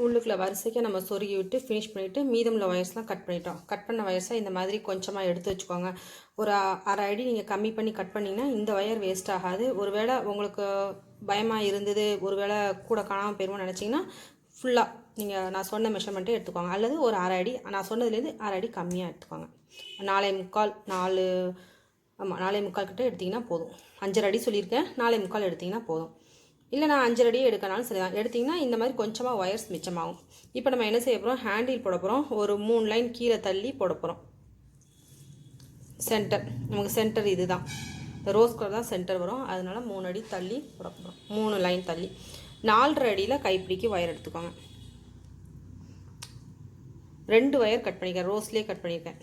உள்ளுக்குள்ள வரிசைக்கு நம்ம சொருகி விட்டு ஃபினிஷ் பண்ணிவிட்டு மீதமுள்ள வயர்ஸ்லாம் கட் பண்ணிட்டோம். கட் பண்ண வயர்ஸை இந்த மாதிரி கொஞ்சமாக எடுத்து வச்சுக்கோங்க. ஒரு அரை அடி நீங்கள் கம்மி பண்ணி கட் பண்ணிங்கன்னா இந்த வயர் வேஸ்ட் ஆகாது. ஒருவேளை உங்களுக்கு பயமாக இருந்தது, ஒருவேளை கூட காணாமல் போயிருவோம்னு நினச்சிங்கன்னா ஃபுல்லாக நீங்கள் நான் சொன்ன மெஷர்மெண்ட்டே எடுத்துக்கோங்க. அல்லது ஒரு அரை அடி, நான் சொன்னதுலேருந்து அரை அடி கம்மியாக எடுத்துக்கோங்க. 4.25 4.25 கிட்ட எடுத்திங்கன்னா போதும். 5.5 அடி சொல்லியிருக்கேன், 4.25 எடுத்திங்கன்னா போதும். இல்லை நான் 5 அடியே எடுக்கனாலும் சரி தான். எடுத்திங்கன்னா இந்த மாதிரி கொஞ்சமாக வயர்ஸ் மிச்சமாகும். இப்போ நம்ம என்ன செய்ய போகிறோம், ஹேண்டில் போட போகிறோம். ஒரு 3 லைன் கீழே தள்ளி போட போகிறோம். சென்டர், நமக்கு சென்டர் இது தான், இந்த ரோஸ் கலர் தான் சென்டர் வரும். அதனால் 3 அடி தள்ளி போட போகிறோம். 3 லைன் தள்ளி 4.5 அடியில் கைப்பிடிக்கு வயர் எடுத்துக்கோங்க. 2 வயர் கட் பண்ணிக்கிறேன், ரோஸ்லேயே கட் பண்ணியிருக்கேன்.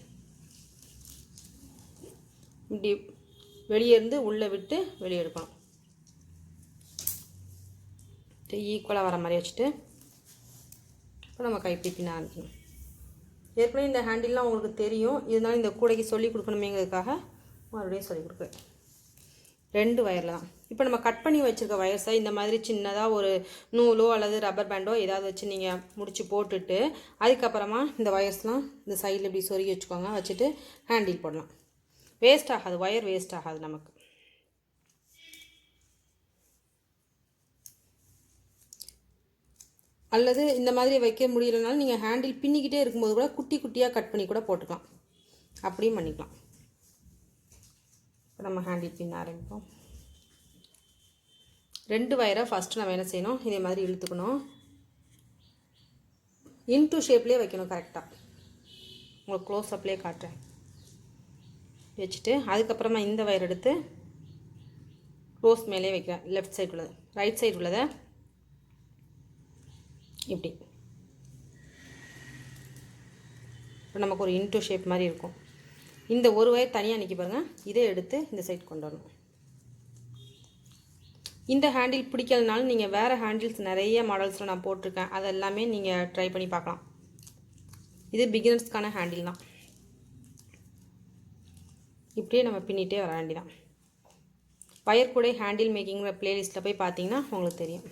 இப்படி வெளியே இருந்து உள்ளே விட்டு வெளியே எடுக்கணும். ஈக்குவலாக வர மாதிரி வச்சுட்டு இப்போ நம்ம கைப்பிடி பின்ன ஆரம்பிக்கணும். ஏற்கனவே இந்த ஹேண்டில்லாம் உங்களுக்கு தெரியும், இருந்தாலும் இந்த கூடைக்கு சொல்லி கொடுக்கணுமேங்கிறதுக்காக மறுபடியும் சொல்லி கொடுக்குறேன். 2 வயரில் தான். இப்போ நம்ம கட் பண்ணி வச்சுருக்க வயர்ஸை இந்த மாதிரி சின்னதாக ஒரு நூலோ அல்லது ரப்பர் பேண்டோ ஏதாவது வச்சு நீங்கள் முடிச்சு போட்டுட்டு அதுக்கப்புறமா இந்த வயர்ஸ்லாம் இந்த சைடில் இப்படி சொருகி வச்சுக்கோங்க. வச்சுட்டு ஹேண்டில் போடலாம். வேஸ்ட் ஆகாது, வயர் வேஸ்ட் ஆகாது நமக்கு. அல்லது இந்த மாதிரி வைக்க முடியலனாலும் நீங்கள் ஹேண்டில் பின்னிக்கிட்டே இருக்கும்போது கூட குட்டி குட்டியாக கட் பண்ணி கூட போட்டுக்கலாம், அப்படியும் பண்ணிக்கலாம். இப்போ நம்ம ஹேண்டில் பின்ன ஆரம்பிப்போம். 2 வயரை ஃபஸ்ட்டு நம்ம என்ன செய்யணும், இதே மாதிரி இழுத்துக்கணும். இன்டூ ஷேப்லேயே வைக்கணும் கரெக்டாக. உங்களுக்கு க்ளோஸ் அப்லேயே காட்டுறேன். வச்சுட்டு அதுக்கப்புறமா இந்த வயர் எடுத்து ரோஸ் மேலே வைக்கிறேன். லெஃப்ட் சைடு உள்ளது, ரைட் சைடு உள்ளதை இப்படி. இப்போ நமக்கு ஒரு இன்டூ ஷேப் மாதிரி இருக்கும். இந்த ஒரு வயர் தனியாக நிற்கி பாருங்கள், இதை எடுத்து இந்த சைடு கொண்டு வரணும். இந்த ஹேண்டில் பிடிக்கலனாலும் நீங்கள் வேறு ஹேண்டில்ஸ் நிறைய மாடல்ஸில் நான் போட்டிருக்கேன், அதெல்லாமே நீங்கள் ட்ரை பண்ணி பார்க்கலாம். இது பிகினர்ஸ்க்கான ஹேண்டில் தான். இப்படியே நம்ம பின்னிட்டே வர வேண்டிதான். வயர் கூட ஹேண்டில் மேக்கிங்கிற பிளேலிஸ்ட்டில் போய் பார்த்தீங்கன்னா உங்களுக்கு தெரியும்.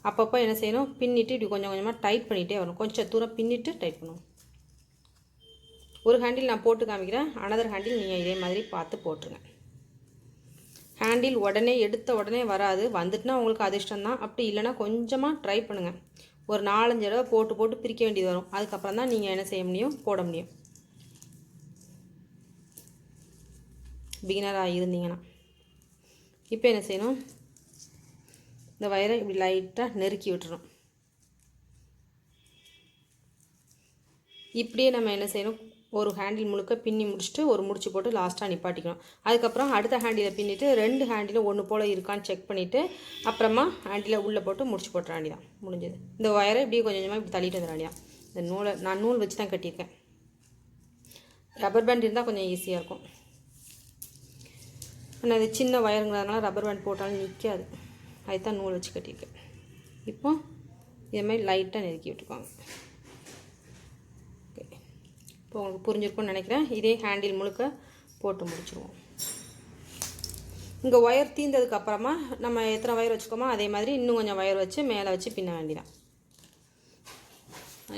அப்பப்போ என்ன செய்யணும், பின்னிட்டு இப்படி கொஞ்சம் கொஞ்சமாக டைட் பண்ணிகிட்டே வரணும். கொஞ்சம் தூரம் பின்னிட்டு டைட் பண்ணணும். ஒரு ஹேண்டில் நான் போட்டு காமிக்கிறேன், அனதர் ஹேண்டில் நீங்கள் இதே மாதிரி பார்த்து போட்டுருங்க. ஹேண்டில் உடனே எடுத்த உடனே வராது, வந்துட்டுனா உங்களுக்கு அதிர்ஷ்டம் தான். அப்படி இல்லைனா கொஞ்சமாக ட்ரை பண்ணுங்கள். ஒரு 4-5 தடவை போட்டு போட்டு பிரிக்க வேண்டியது வரும். அதுக்கப்புறம் தான் நீங்கள் என்ன செய்ய முடியும், போட முடியும், பிகினராக இருந்தீங்கன்னா. இப்போ என்ன செய்யணும், இந்த வயரை இப்படி லைட்டாக நெருக்கி விட்டுறோம். இப்படியே நம்ம என்ன செய்யணும், ஒரு ஹேண்டில் முழுக்க பின்னி முடிச்சுட்டு ஒரு முடிச்சு போட்டு லாஸ்ட்டாக நிப்பாட்டிக்கணும். அதுக்கப்புறம் அடுத்த ஹேண்டில் பின்னிட்டு 2 ஹேண்டிலும் ஒன்று போல் இருக்கான்னு செக் பண்ணிவிட்டு அப்புறமா ஹேண்டில் உள்ளே போட்டு முடிச்சு போட்டுற வேண்டியதான், முடிஞ்சது. இந்த வயரை இப்படி கொஞ்சம் கொஞ்சமாக இப்படி தள்ளிட்டு வந்துட வேண்டியதான். இந்த நூலை நான் நூல் வச்சு தான் கட்டியிருக்கேன். ரப்பர் பேண்ட் இருந்தால் கொஞ்சம் ஈஸியாக இருக்கும். ஆனால் இது சின்ன வயருங்கிறதுனால ரப்பர் பேண்ட் போட்டாலும் நிற்காது, அதுதான் நூல் வச்சு கட்டியிருக்கேன். இப்போ இதேமாதிரி லைட்டாக நெருக்கி விட்டுக்கோங்க. ஓகே, இப்போ உங்களுக்கு புரிஞ்சிருக்கும்னு நினைக்கிறேன். இதே ஹேண்டில் முழுக்க போட்டு முடிச்சுருவோம். இங்கே ஒயர் தீர்ந்ததுக்கப்புறமா நம்ம எத்தனை வயர் வச்சுக்கோமோ அதே மாதிரி இன்னும் கொஞ்சம் வயர் வச்சு மேலே வச்சு பின்ன வேண்டியதான்.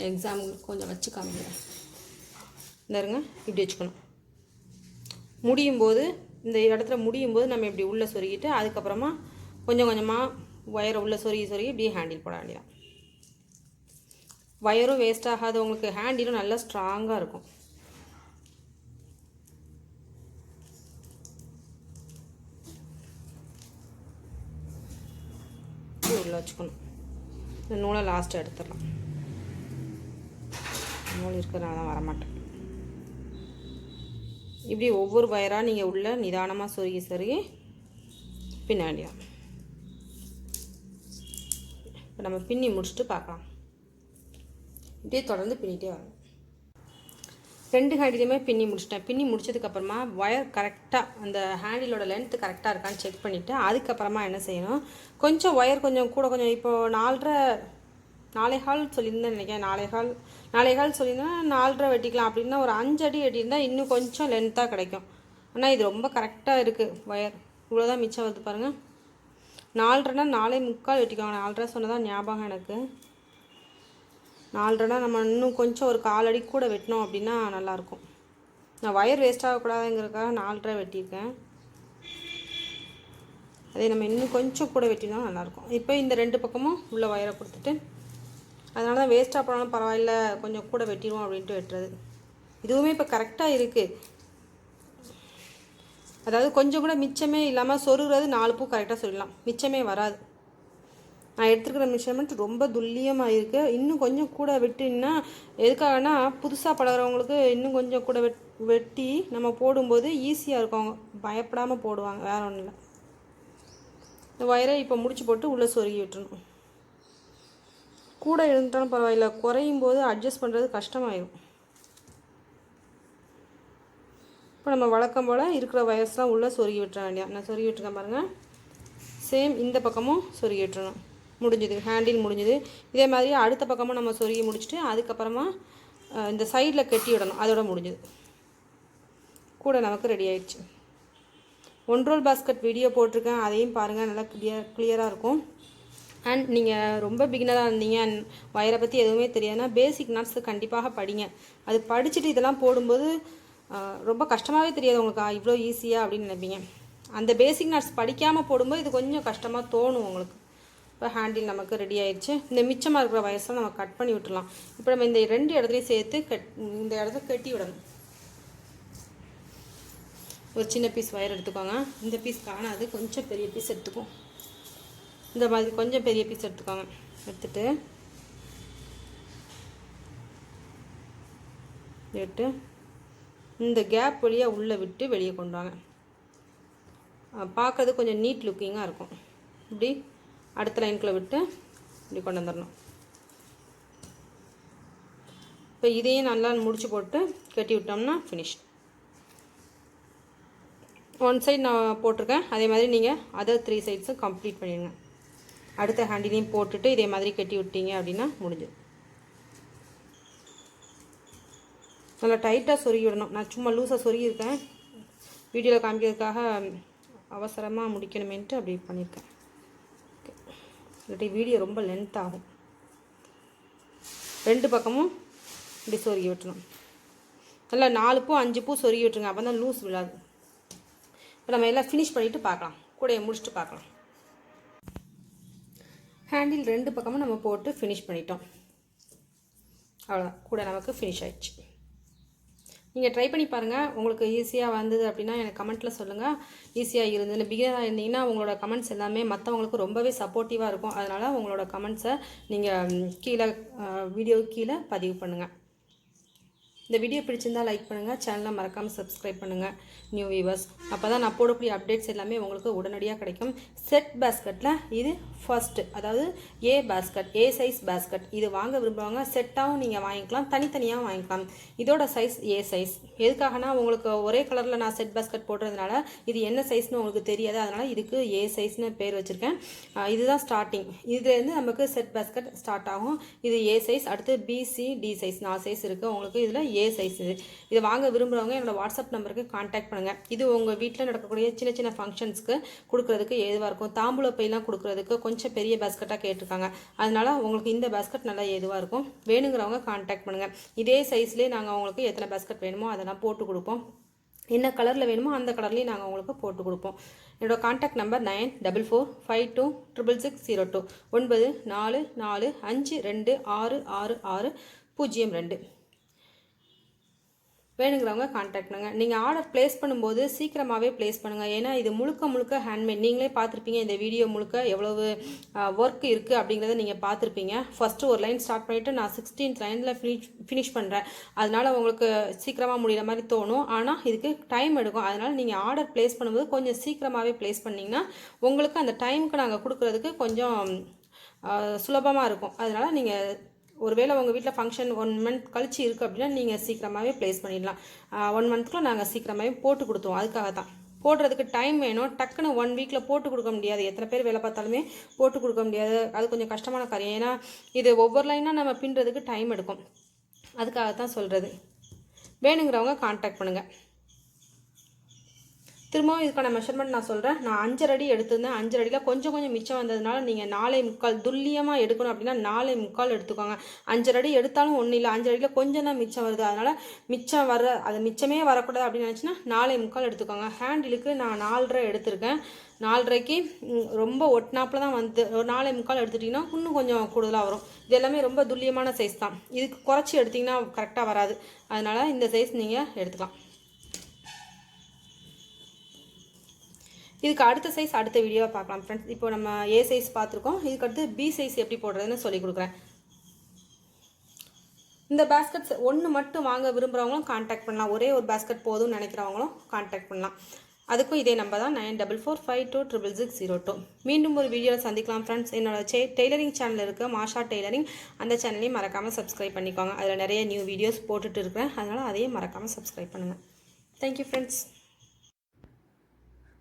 எக்ஸாம்பிள் கொஞ்சம் வச்சு காமிக்கிறேன். இந்தருங்க, இப்படி வச்சுக்கணும். முடியும் போது இந்த இடத்துல முடியும் போது நம்ம இப்படி உள்ளே சொருகிட்டு அதுக்கப்புறமா கொஞ்சம் கொஞ்சமாக ஒயரை உள்ளே சொருகி இப்படியே ஹேண்டில் போட வேண்டியதான். ஒயரும் வேஸ்ட் ஆகாது, உங்களுக்கு ஹேண்டிலும் நல்லா ஸ்ட்ராங்காக இருக்கும். உள்ளே வச்சுக்கணும். இந்த நூலை லாஸ்ட்டாக எடுத்துடலாம், நூல் இருக்கிறதுனால தான் வரமாட்டேன். இப்படி ஒவ்வொரு வயராக நீங்கள் உள்ள நிதானமாக சொருகி பின்ன வேண்டியதான். இப்போ நம்ம பின்னி முடிச்சுட்டு பார்க்கலாம். இப்படியே தொடர்ந்து பின்னிட்டே வரணும். 2 ஹேண்டிலுமே பின்னி முடிச்சிட்டேன். பின்னி முடிச்சதுக்கப்புறமா ஒயர் கரெக்டாக அந்த ஹேண்டிலோட லென்த்து கரெக்டாக இருக்கான்னு செக் பண்ணிவிட்டு அதுக்கப்புறமா என்ன செய்யணும், கொஞ்சம் ஒயர் கொஞ்சம் கூட கொஞ்சம் இப்போது 4.25 சொல்லியிருந்தேன் நினைக்கிறேன். 4.25 சொல்லியிருந்தேன், 4.5 வெட்டிக்கலாம். அப்படின்னா ஒரு 5 அடி வெட்டியிருந்தால் இன்னும் கொஞ்சம் லென்த்தாக கிடைக்கும். ஆனால் இது ரொம்ப கரெக்டாக இருக்குது ஒயர். இவ்வளோதான் மிச்சம் வருது பாருங்கள். 4.5னா 4.25 வெட்டிக்கோங்க. 4.5 சொன்னதான் ஞாபகம் எனக்கு. 4.5 நம்ம இன்னும் கொஞ்சம் ஒரு 1/4 அடி கூட வெட்டினோம் அப்படின்னா நல்லாயிருக்கும். நான் ஒயர் வேஸ்ட் ஆகக்கூடாதுங்கிறதுக்காக 4.5 வெட்டியிருக்கேன். அதே நம்ம இன்னும் கொஞ்சம் கூட வெட்டினா நல்லாயிருக்கும். இப்போ இந்த 2 பக்கமும் உள்ள ஒயரை கொடுத்துட்டு, அதனால தான் வேஸ்ட்டாக போனாலும் பரவாயில்ல கொஞ்சம் கூட வெட்டிடுவோம் அப்படின்ட்டு வெட்டுறது. இதுவுமே இப்போ கரெக்டாக இருக்குது. அதாவது கொஞ்சம் கூட மிச்சமே இல்லாமல் சொருகிறது 4 பூ கரெக்டாக சொல்லிடலாம், மிச்சமே வராது. நான் எடுத்துருக்கிற மெஷர்மெண்ட் ரொம்ப துல்லியமாக இருக்குது. இன்னும் கொஞ்சம் கூட வெட்டினா எதுக்காகனா புதுசாக பழகிறவங்களுக்கு இன்னும் கொஞ்சம் கூட வெட்டி நம்ம போடும்போது ஈஸியாக இருக்கும், அவங்க பயப்படாமல் போடுவாங்க, வேறு ஒன்றும் இல்லை. இந்த ஒயரை இப்போ முடிச்சு போட்டு உள்ளே சொருகி விட்டுறணும். கூட இருந்துட்டாலும் பரவாயில்ல, குறையும் போது அட்ஜஸ்ட் பண்ணுறது கஷ்டமாயிடும். இப்போ நம்ம வழக்கம் போல் இருக்கிற ஒயர்ஸ்லாம் உள்ளே சொருகி விட்டுற வேண்டியா. நான் சொருகி விட்டுருக்கேன் பாருங்கள். சேம் இந்த பக்கமும் சொருகி விட்டுறணும். முடிஞ்சுது, ஹேண்டில் முடிஞ்சுது. இதே மாதிரி அடுத்த பக்கமும் நம்ம சொருகி முடிச்சுட்டு அதுக்கப்புறமா இந்த சைடில் கட்டி விடணும். அதோட முடிஞ்சுது. கூட நமக்கு ரெடி ஆயிடுச்சு. 1 ரோல் பாஸ்கெட் வீடியோ போட்டிருக்கேன், அதையும் பாருங்கள், நல்லா கிளியராக இருக்கும். அண்ட் நீங்கள் ரொம்ப பிகினராக இருந்தீங்க, ஒயரை பற்றி எதுவுமே தெரியாதுன்னா பேசிக் நட்ஸ் கண்டிப்பாக படிங்க. அது படிச்சுட்டு இதெல்லாம் போடும்போது ரொம்ப கஷ்டமாகவே தெரியாது உங்களுக்கு, இவ்வளோ ஈஸியாக அப்படின்னு நினைப்பீங்க. அந்த பேசிக் நட்ஸ் படிக்காமல் போடும்போது இது கொஞ்சம் கஷ்டமாக தோணும் உங்களுக்கு. இப்போ ஹேண்டில் நமக்கு ரெடி ஆயிடுச்சு. இந்த மிச்சமாக இருக்கிற வயசெல்லாம் நம்ம கட் பண்ணி விட்டுடலாம். இப்போ நம்ம இந்த 2 இடத்துலையும் சேர்த்து இந்த இடத்த கட்டி விடணும். ஒரு சின்ன பீஸ் ஒயர் எடுத்துக்கோங்க. இந்த பீஸ் காணாது, கொஞ்சம் பெரிய பீஸ் எடுத்துக்கோங்க. இந்த மாதிரி கொஞ்சம் பெரிய பீஸ் எடுத்துக்கோங்க. எடுத்துட்டு இந்த கேப் வழியாக உள்ளே விட்டு வெளியே கொண்டு வாங்க. பார்க்குறது கொஞ்சம் நீட் லுக்கிங்காக இருக்கும். இப்படி அடுத்த லைனுக்குள்ளே விட்டு இப்படி கொண்டு வந்துடணும். இப்போ இதையும் நல்லா முடிச்சு போட்டு கட்டி விட்டோம்னா ஃபினிஷ். 1 சைடு நான் போட்டிருக்கேன், அதே மாதிரி நீங்கள் அதர் 3 சைட்ஸும் கம்ப்ளீட் பண்ணிடுங்க. அடுத்த ஹேண்டிலையும் போட்டுட்டு இதே மாதிரி கட்டி விட்டீங்க அப்படின்னா முடிஞ்சு. நல்லா டைட்டாக சொருகி விடணும். நான் சும்மா லூஸாக சொருகியிருக்கேன், வீடியோவில் காமிக்கிறதுக்காக அவசரமாக முடிக்கணுமேன்ட்டு அப்படி பண்ணியிருக்கேன். இல்லாட்டி வீடியோ ரொம்ப லென்த் ஆகும். 2 பக்கமும் இப்படி சொருகி விட்டுணும். நல்லா 4 பூ 5 பூ சொருகி விட்டுருங்க, அப்போ தான் லூஸ் விழாது. இப்போ நம்ம எல்லாம் ஃபினிஷ் பண்ணிவிட்டு பார்க்கலாம், கூடையை முடிச்சுட்டு பார்க்கலாம். ஹேண்டில் 2 பக்கமும் நம்ம போட்டு ஃபினிஷ் பண்ணிட்டோம். அவ்வளோதான், கூட நமக்கு ஃபினிஷ் ஆயிடுச்சு. நீங்கள் ட்ரை பண்ணி பாருங்கள், உங்களுக்கு ஈஸியாக வந்தது அப்படின்னா எனக்கு கமெண்ட்டில் சொல்லுங்கள். ஈஸியாக இருந்தது பிகினராக இருந்தீங்கன்னா உங்களோட கமெண்ட்ஸ் எல்லாமே மற்றவங்களுக்கு ரொம்பவே சப்போர்ட்டிவாக இருக்கும். அதனால் உங்களோட கமெண்ட்ஸை நீங்கள் கீழே வீடியோவுக்கு கீழே பதிவு பண்ணுங்கள். இந்த வீடியோ பிடிச்சிருந்தால் லைக் பண்ணுங்கள், சேனலை மறக்காமல் சப்ஸ்கிரைப் பண்ணுங்கள் நியூ வியூவர்ஸ். அப்போ தான் நான் போடக்கூடிய அப்டேட்ஸ் எல்லாமே உங்களுக்கு உடனடியாக கிடைக்கும். செட் பேஸ்கெட்டில் இது ஃபர்ஸ்ட்டு, அதாவது ஏ பேஸ்கெட், ஏ சைஸ் பேஸ்கெட். இது வாங்க விரும்புகிறவங்க செட்டாகவும் நீங்கள் வாங்கிக்கலாம், தனித்தனியாகவும் வாங்கிக்கலாம். இதோட சைஸ் ஏ சைஸ். எதுக்காகனா உங்களுக்கு ஒரே கலரில் நான் செட் பேஸ்கெட் போடுறதுனால இது என்ன சைஸ்னு உங்களுக்கு தெரியாது, அதனால் இதுக்கு ஏ சைஸ்னு பேர் வச்சுருக்கேன். இதுதான் ஸ்டார்டிங். இதுலேருந்து நமக்கு செட் பேஸ்கெட் ஸ்டார்ட் ஆகும். இது ஏ சைஸ், அடுத்து பிசி டி சைஸ் 4 சைஸ் இருக்குது உங்களுக்கு. இதில் ஏ சைஸ். இதை வாங்க விரும்புகிறவங்க என்னோட வாட்ஸ்அப் நம்பருக்கு கான்டாக்ட் பண்ணுங்கள். இது உங்கள் வீட்டில் நடக்கக்கூடிய சின்ன சின்ன ஃபங்க்ஷன்ஸ்க்கு கொடுக்குறதுக்கு ஏதுவாக இருக்கும். தாம்பூல பையெல்லாம் கொடுக்குறதுக்கு கொஞ்சம் பெரிய பேஸ்கெட்டாக கேட்டிருக்காங்க, அதனால் உங்களுக்கு இந்த பேஸ்கெட் நல்லா ஏதுவாக இருக்கும். வேணுங்கிறவங்க கான்டாக்ட் பண்ணுங்கள். இதே சைஸ்லேயே நாங்கள் அவங்களுக்கு எத்தனை பேஸ்கெட் வேணுமோ அதெல்லாம் போட்டு கொடுப்போம். என்ன கலரில் வேணுமோ அந்த கலர்லேயும் நாங்கள் உங்களுக்கு போட்டு கொடுப்போம். என்னோடய கான்டாக்ட் நம்பர் 9445266602 9445266602. வேணுங்கிறவங்க கான்டாக்ட் பண்ணுங்கள். நீங்கள் ஆர்டர் ப்ளேஸ் பண்ணும்போது சீக்கிரமாகவே ப்ளேஸ் பண்ணுங்கள், ஏன்னா இது முழுக்க முழுக்க ஹேண்ட்மேட். நீங்களே பார்த்துருப்பீங்க இந்த வீடியோ முழுக்க எவ்வளவு ஒர்க் இருக்குது அப்படிங்கிறத நீங்கள் பார்த்துருப்பீங்க. ஃபஸ்ட்டு ஒரு லைன் ஸ்டார்ட் பண்ணிவிட்டு நான் 16th லைனில் ஃபினிஷ் பண்ணுறேன். அதனால் உங்களுக்கு சீக்கிரமாக முடிகிற மாதிரி தோணும், ஆனால் இதுக்கு டைம் எடுக்கும். அதனால் நீங்கள் ஆர்டர் ப்ளேஸ் பண்ணும்போது கொஞ்சம் சீக்கிரமாகவே ப்ளேஸ் பண்ணிங்கன்னா உங்களுக்கு அந்த டைமுக்கு நாங்கள் கொடுக்குறதுக்கு கொஞ்சம் சுலபமாக இருக்கும். அதனால் நீங்கள் ஒருவேளை உங்கள் வீட்டில் ஃபங்க்ஷன் 1 மந்த் கழிச்சு இருக்குது அப்படின்னா நீங்கள் சீக்கிரமாகவே ப்ளேஸ் பண்ணிடலாம். 1 மந்த்துக்குள்ள நாங்கள் சீக்கிரமாகவே போட்டு கொடுத்துருவோம். அதுக்காக தான் போடுறதுக்கு டைம் வேணும். டக்குன்னு 1 வீக்கில் போட்டு கொடுக்க முடியாது. எத்தனை பேர் வேலை பார்த்தாலுமே போட்டு கொடுக்க முடியாது. அது கொஞ்சம் கஷ்டமான காரியம். ஏன்னா இது ஒவ்வொரு லைனாக நம்ம பின்னுறதுக்கு டைம் எடுக்கும். அதுக்காக தான் சொல்கிறது. வேணுங்கிறவங்க கான்டாக்ட் பண்ணுங்கள். திரும்பவும் இதுக்கான மெஷர்மெண்ட் நான் சொல்கிறேன். நான் 5.5 அடி எடுத்திருந்தேன். 5.5 அடியில் கொஞ்சம் மிச்சம் வந்ததுனால நீங்கள் 4.25 துல்லியமாக எடுக்கணும் அப்படின்னா 4.25 எடுத்துக்கோங்க. 5.5 அடி எடுத்தாலும் ஒன்றும் இல்லை, 5 அடியில் கொஞ்சம் தான் மிச்சம் வருது. அதனால் மிச்சம் வர அது மிச்சமே வரக்கூடாது அப்படின்னு நினச்சின்னா 4.25 எடுத்துக்கோங்க. ஹேண்டிலுக்கு நான் 4.5 எடுத்திருக்கேன். 4.5க்கு ரொம்ப ஒட்டினாப்பில் தான் வந்து ஒரு 4.25 எடுத்துட்டிங்கன்னா இன்னும் கொஞ்சம் கூடுதலாக வரும். இது எல்லாமே ரொம்ப துல்லியமான சைஸ் தான். இதுக்கு குறைச்சி எடுத்திங்கன்னா கரெக்டாக வராது. அதனால் இந்த சைஸ் நீங்கள் எடுத்துக்கலாம். இதுக்கு அடுத்த சைஸ் அடுத்த வீடியோவை பார்க்கலாம் ஃப்ரெண்ட்ஸ். இப்போ நம்ம ஏ சைஸ் பார்த்துருக்கோம். இதுக்கு அடுத்து பி சைஸ் எப்படி போடுறதுன்னு சொல்லி கொடுக்குறேன். இந்த பேஸ்கெட்ஸ் ஒன்று மட்டும் வாங்க விரும்புகிறவங்களும் கான்டாக்ட் பண்ணலாம். ஒரே ஒரு பேஸ்கெட் போதும்னு நினைக்கிறவங்களும் கான்டாக்ட் பண்ணலாம். அதுக்கும் இதே நம்பர் தான் 9445266602. மீண்டும் ஒரு வீடியோவில் சந்திக்கலாம் ஃப்ரெண்ட்ஸ். என்னோட டெய்லரிங் சேனல் இருக்குது, மாஷா டெய்லரிங். அந்த சேனலையும் மறக்காமல் சப்ஸ்கிரைப் பண்ணிக்கோங்க. அதில் நிறைய நியூ வீடியோஸ் போட்டுட்டு இருக்கிறேன். அதனால் அதையும் மறக்காமல் சப்ஸ்கிரைப் பண்ணுங்கள். Thank you friends.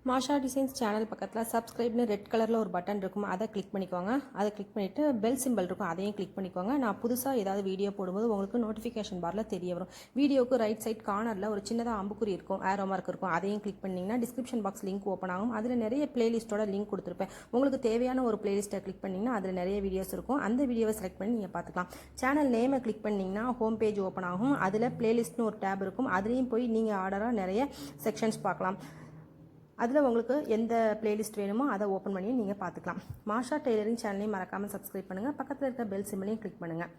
Masha designs channel பக்கத்தில் சப்ஸ்கிரைப்னு ரெட் கலரில் ஒரு பட்டன் இருக்கும், அதை கிளிக் பண்ணிக்கோங்க. அதை கிளிக் பண்ணிவிட்டு பெல் சிம்பிள் இருக்கும், அதையும் கிளிக் பண்ணிக்கோங்க. நான் புதுசாக ஏதாவது வீடியோ போடும்போது உங்களுக்கு நோட்டிஃபிகேஷன் பாரில் தெரிய வரும். வீடியோவுக்கு ரைட் சைட் கார்னரில் ஒரு சின்னதாக அம்புக்குறி இருக்கும், ஆரோ மார்க் இருக்கும், அதையும் கிளிக் பண்ணிங்கன்னா டிஸ்கிரிப்ஷன் பாக்ஸ் லிங்க் ஓப்பன் ஆகும். அதில் நிறைய பிளேலிஸ்ட்டோட லிங்க் கொடுத்துருப்பேன். உங்களுக்கு தேவையான ஒரு பிளேலிஸ்ட்டை கிளிக் பண்ணிங்கன்னா அதில் நிறைய வீடியோஸ் இருக்கும். அந்த வீடியோவை செலக்ட் பண்ணி நீங்கள் பார்த்துக்கலாம். சேனல் நேமை கிளிக் பண்ணிங்கன்னா ஹோம் பேஜ் ஓப்பன் ஆகும். அதில் பிளேலிஸ்ட்னு ஒரு டேப் இருக்கும், அதுலேயும் போய் நீங்கள் ஆர்டராக நிறைய செக்ஷன்ஸ் பார்க்கலாம். அதில் உங்களுக்கு எந்த பிளேலிஸ்ட் வேணுமோ அதை ஓப்பன் பண்ணி நீங்கள் பார்த்துக்கலாம். மாஷா டெய்லரிங் சேனலையும் மறக்காமல் சப்ஸ்கிரைப் பண்ணுங்கள். பக்கத்தில் இருக்க பெல் சிம்பிளையும் கிளிக் பண்ணுங்கள்.